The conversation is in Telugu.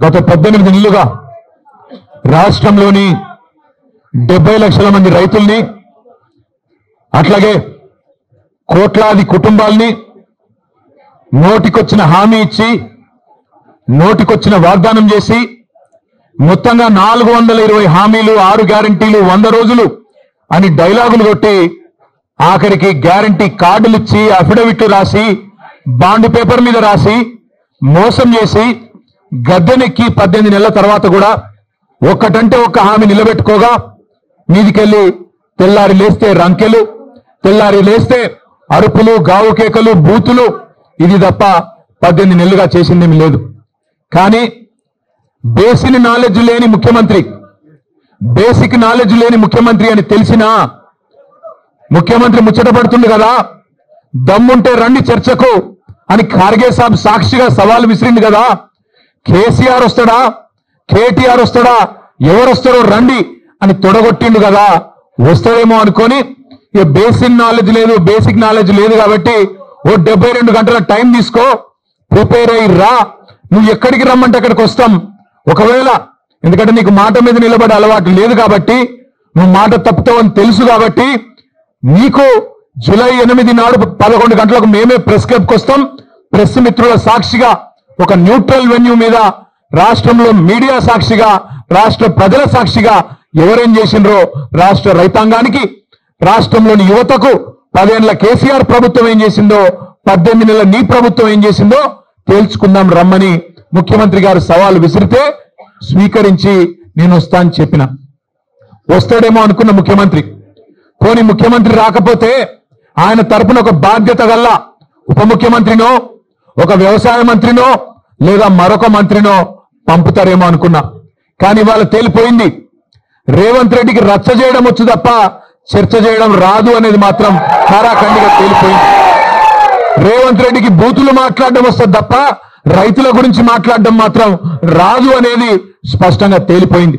గత 18 నెలలుగా రాష్ట్రంలోని 70 లక్షల మంది రైతుల్ని అట్లాగే కోట్లాది కుటుంబాల్ని నోటికొచ్చిన హామీ ఇచ్చి నోటికొచ్చిన వాగ్దానం చేసి మొత్తంగా 420 హామీలు 6 గ్యారంటీలు 100 రోజులు అని డైలాగులు కొట్టి ఆఖరికి గ్యారంటీ కార్డులు ఇచ్చి అఫిడవిట్లు రాసి బాండ్ పేపర్ మీద రాసి మోసం చేసి గద్దెనెక్కి 18 నెలల తర్వాత కూడా ఒక్కటంటే ఒక్క హామీ నిలబెట్టుకోగా మీదికెళ్ళి తెల్లారి లేస్తే రంకెలు తెల్లారి లేస్తే అరుపులు గావు కేకలు బూతులు ఇది తప్ప 18 నెలలుగా చేసిందేమీ లేదు. కానీ బేసిక్ నాలెడ్జ్ లేని ముఖ్యమంత్రి అని తెలిసినా ముఖ్యమంత్రి ముచ్చటపడుతుంది కదా, దమ్ముంటే రండి చర్చకు అని ఖార్గే సాబ్ సాక్షిగా సవాల్ విసిరింది కదా. కేసీఆర్ వస్తాడా కేటీఆర్ వస్తాడా ఎవరు వస్తారో రండి అని తొడగొట్టిండు కదా. వస్తాడేమో అనుకొని ఇక బేసిక్ నాలెడ్జ్ లేదు కాబట్టి ఓ 72 గంటల టైం తీసుకో, ప్రిపేర్ అయ్యి రా, నువ్వు ఎక్కడికి రమ్మంటే అక్కడికి వస్తాం. ఒకవేళ ఎందుకంటే నీకు మాట మీద నిలబడే అలవాటు లేదు కాబట్టి, నువ్వు మాట తప్పుతావని తెలుసు కాబట్టి నీకు జూలై 8 నాడు 11 గంటలకు మేమే ప్రెస్ క్లబ్కి వస్తాం. ప్రెస్ మిత్రుల సాక్షిగా ఒక న్యూట్రల్ వెన్యూ మీద రాష్ట్రంలో మీడియా సాక్షిగా రాష్ట్ర ప్రజల సాక్షిగా ఎవరేం చేసిండ్రో రాష్ట్ర రైతాంగానికి రాష్ట్రంలోని యువతకు 10 ఏళ్ల కేసీఆర్ ప్రభుత్వం ఏం చేసిందో 18 నెలల నీ ప్రభుత్వం ఏం చేసిందో తేల్చుకుందాం రమ్మని ముఖ్యమంత్రి గారు సవాలు విసిరితే స్వీకరించి నేను వస్తా అని చెప్పిన. వస్తాడేమో అనుకున్న ముఖ్యమంత్రి, పోనీ ముఖ్యమంత్రి రాకపోతే ఆయన తరపున ఒక బాధ్యత గల్ల ఉప ముఖ్యమంత్రినో ఒక వ్యవసాయ మంత్రినో లేదా మరొక మంత్రినో పంపుతారేమో అనుకున్నా. కానీ వాళ్ళ తేలిపోయింది, రేవంత్ రెడ్డికి రచ్చ చేయడం వచ్చు తప్ప చర్చ చేయడం రాదు అనేది మాత్రం ఖారాఖండిగా తేలిపోయింది. రేవంత్ రెడ్డికి బూతులు మాట్లాడడం వస్తుంది తప్ప రైతుల గురించి మాట్లాడడం మాత్రం రాదు అనేది స్పష్టంగా తేలిపోయింది.